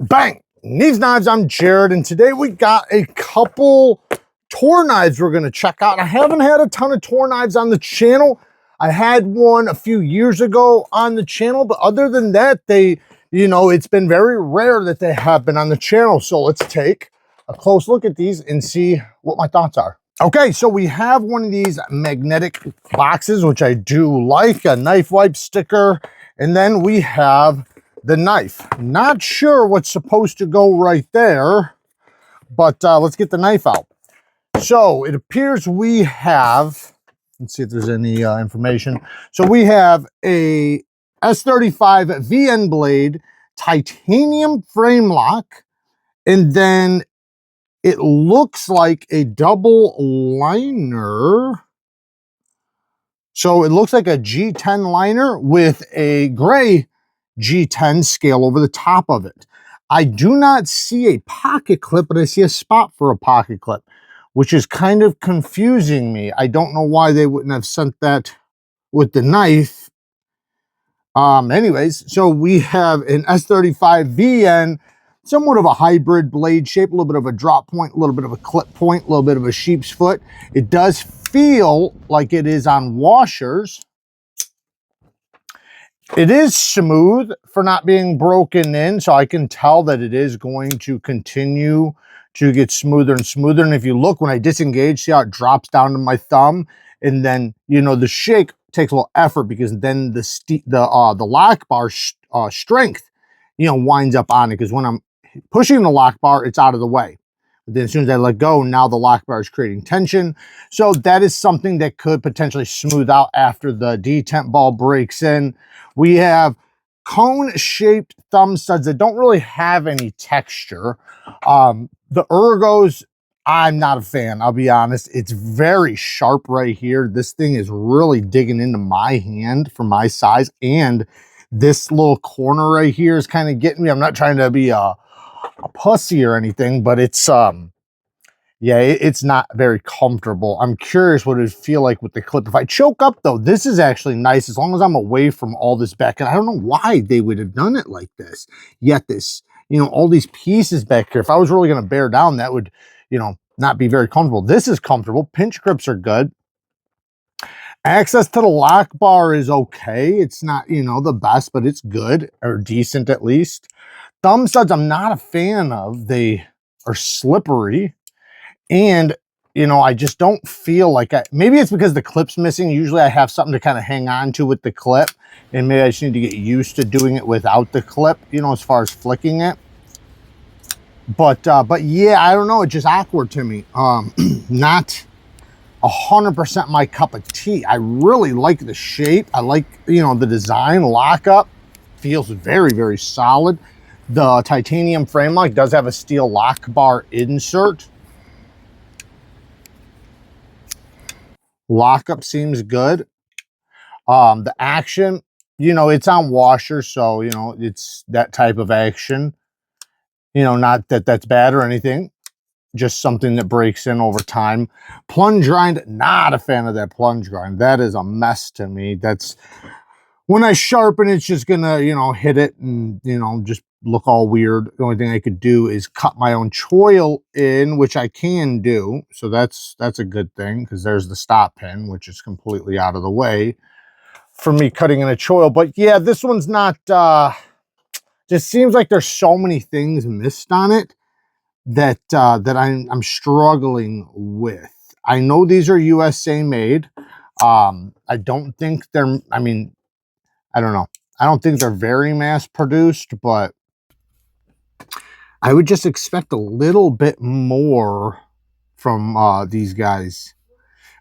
Bang! Neeves Knives, I'm Jared, and today we got a couple Toor knives we're gonna check out. I haven't had a ton of Toor knives on the channel. I had one a few years ago on the channel, but other than that, it's been very rare that they have been on the channel. So let's take a close look at these and see what my thoughts are. Okay, so we have one of these magnetic boxes, which I do like, a knife wipe sticker, and then we have the knife. Not sure what's supposed to go right there, but let's get the knife out. So it appears we have, let's see if there's any information. So we have a S35 VN blade, titanium frame lock, and then it looks like a double liner. So it looks like a G10 liner with a gray G10 scale over the top of it. I do not see a pocket clip, but I see a spot for a pocket clip, which is kind of confusing me. I don't know why they wouldn't have sent that with the knife. Anyways, so we have an S35 VN, somewhat of a hybrid blade shape, a little bit of a drop point, a little bit of a clip point, a little bit of a sheep's foot. It does feel like it is on washers. It is smooth for not being broken in, so I can tell that it is going to continue to get smoother and smoother. And if you look, when I disengage, see how it drops down to my thumb, and then, the shake takes a little effort because then the lock bar strength, winds up on it, because when I'm pushing the lock bar, it's out of the way. But then as soon as I let go, now the lock bar is creating tension. So that is something that could potentially smooth out after the detent ball breaks in. We have cone-shaped thumb studs that don't really have any texture. The ergos, I'm not a fan, I'll be honest. It's very sharp right here. This thing is really digging into my hand for my size, and this little corner right here is kind of getting me. I'm not trying to be a pussy or anything, but it's it's not very comfortable. I'm curious what it would feel like with the clip. If I choke up though, this is actually nice as long as I'm away from all this back. And I don't know why they would have done it like this. Yet this, all these pieces back here, if I was really going to bear down, that would, not be very comfortable. This is comfortable. Pinch grips are good. Access to the lock bar is okay. It's not, the best, but it's good, or decent at least. Thumb studs, I'm not a fan of. They are slippery. And, I just don't feel like maybe it's because the clip's missing. Usually I have something to kind of hang on to with the clip, and maybe I just need to get used to doing it without the clip, as far as flicking it. But yeah, I don't know. It's just awkward to me. Not 100% my cup of tea. I really like the shape. I like, the design. Lockup feels very, very solid. The titanium frame lock does have a steel lock bar insert. Lockup seems good. The action, it's on washer, so, it's that type of action. Not that that's bad or anything. Just something that breaks in over time. Plunge grind, not a fan of that plunge grind. That is a mess to me. That's when I sharpen, it's just gonna, hit it and, just look all weird. The only thing I could do is cut my own choil in, which I can do. So that's a good thing, because there's the stop pin, which is completely out of the way for me cutting in a choil. But yeah, this one's not, just seems like there's so many things missed on it that I'm struggling with. I know these are USA made. I don't think they're, I don't know. I don't think they're very mass produced, but I would just expect a little bit more from these guys.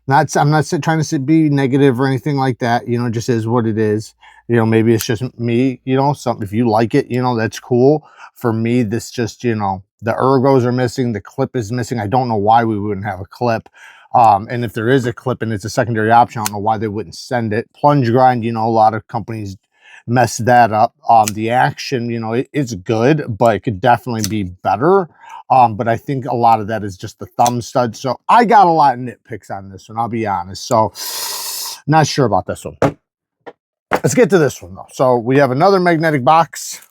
I'm not trying to be negative or anything like that. It just is what it is. Maybe it's just me, if you like it, that's cool. For me, this just, the ergos are missing. The clip is missing. I don't know why we wouldn't have a clip. And if there is a clip and it's a secondary option, I don't know why they wouldn't send it. Plunge grind, a lot of companies mess that up. The action, it's good, but it could definitely be better. But I think a lot of that is just the thumb stud. So I got a lot of nitpicks on this one, I'll be honest. So not sure about this one. Let's get to this one though. So we have another magnetic box.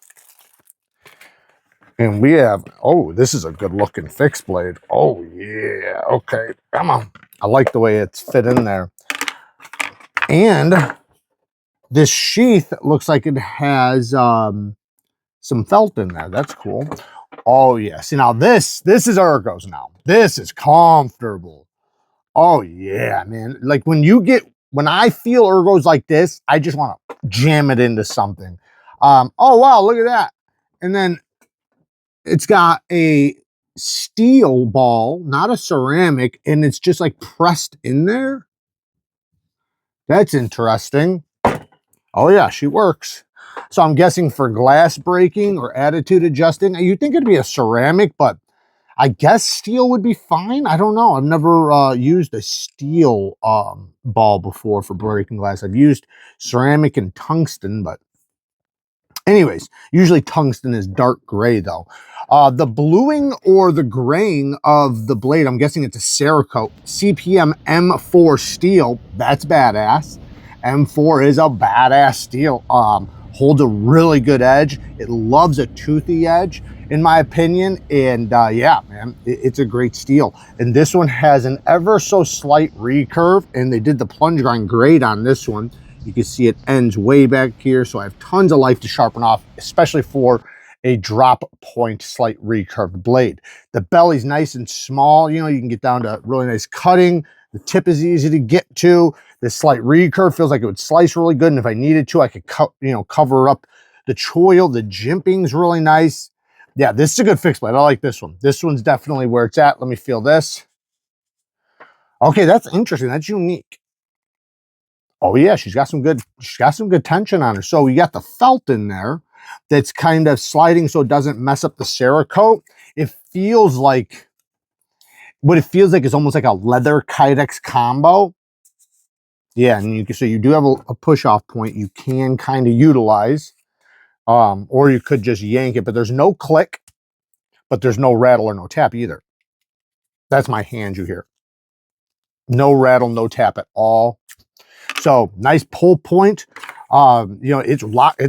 And we have, oh, this is a good looking fixed blade. Oh yeah, okay, come on. I like the way it's fit in there. And this sheath looks like it has some felt in there. That's cool. Oh yeah, see now this is ergos now. This is comfortable. Oh yeah, man. Like when I feel ergos like this, I just want to jam it into something. Oh wow, look at that. And then it's got a steel ball, not a ceramic, and it's just like pressed in there. That's interesting. Oh yeah, she works. So I'm guessing for glass breaking or attitude adjusting, you'd think it'd be a ceramic, but I guess steel would be fine. I don't know. I've never used a steel ball before for breaking glass. I've used ceramic and tungsten, but anyways, usually tungsten is dark gray though. The bluing or the graying of the blade, I'm guessing it's a Cerakote CPM M4 steel. That's badass. M4 is a badass steel. Holds a really good edge. It loves a toothy edge, in my opinion. And yeah, man, it's a great steel. And this one has an ever so slight recurve, and they did the plunge grind great on this one. You can see it ends way back here, so I have tons of life to sharpen off, especially for a drop point slight recurved blade. The belly's nice and small. You know, you can get down to really nice cutting. The tip is easy to get to. This slight recurve feels like it would slice really good, and if I needed to, I could cover up the choil. The jimping's really nice. Yeah, this is a good fixed blade. I like this one. This one's definitely where it's at. Let me feel this. Okay, that's interesting. That's unique. Oh yeah, she's got some good tension on her. So we got the felt in there that's kind of sliding so it doesn't mess up the Cerakote. It feels like, what it feels like is almost like a leather Kydex combo. Yeah, and so you do have a push-off point you can kind of utilize. Or you could just yank it, but there's no click, but there's no rattle or no tap either. That's my hand you hear. No rattle, no tap at all. So nice pull point. You know, it's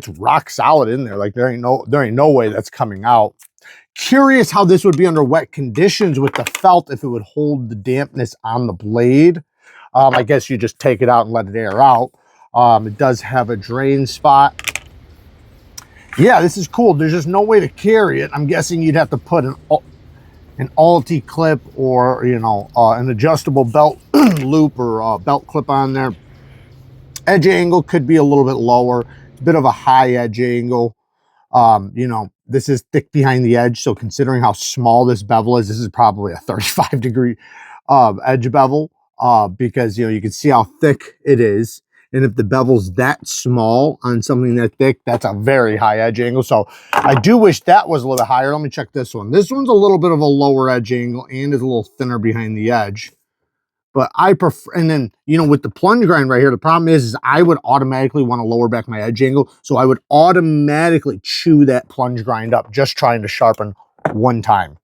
rock solid in there. Like there ain't no way that's coming out. Curious how this would be under wet conditions with the felt, if it would hold the dampness on the blade. I guess you just take it out and let it air out. It does have a drain spot. Yeah, this is cool. There's just no way to carry it. I'm guessing you'd have to put an Alti clip or, you know, an adjustable belt loop or belt clip on there. Edge angle could be a little bit lower. It's a bit of a high edge angle. You know, this is thick behind the edge, so considering how small this bevel is, this is probably a 35-degree edge bevel, because, you know, you can see how thick it is. And if the bevel's that small on something that thick, that's a very high edge angle. So I do wish that was a little bit higher. Let me check this one. This one's a little bit of a lower edge angle and is a little thinner behind the edge. But I prefer, and then, you know, with the plunge grind right here, the problem is I would automatically want to lower back my edge angle. So I would automatically chew that plunge grind up just trying to sharpen one time.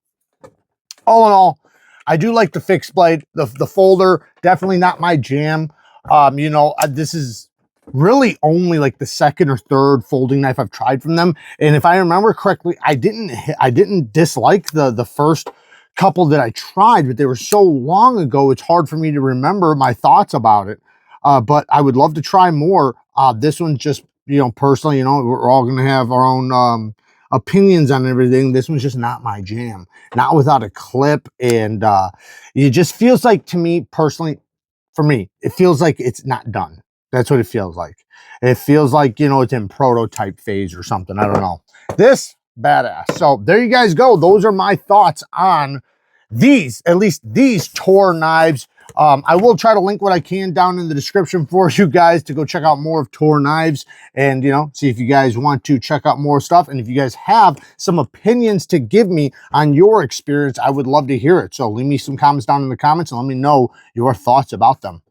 All in all, I do like the fixed blade. The folder, definitely not my jam. You know, this is really only like the second or third folding knife I've tried from them. And if I remember correctly, I didn't dislike the first couple that I tried, but they were so long ago, it's hard for me to remember my thoughts about it. But I would love to try more. This one's just, you know, personally, you know, we're all going to have our own opinions on everything. This one's just not my jam. Not without a clip. And it just feels like, to me personally, for me, it feels like it's not done. That's what it feels like. It feels like, you know, it's in prototype phase or something. I don't know. This, badass. So there you guys go. Those are my thoughts on these, at least these Toor knives. I will try to link what I can down in the description for you guys to go check out more of Toor knives and, you know, see if you guys want to check out more stuff. And if you guys have some opinions to give me on your experience, I would love to hear it. So leave me some comments down in the comments and let me know your thoughts about them.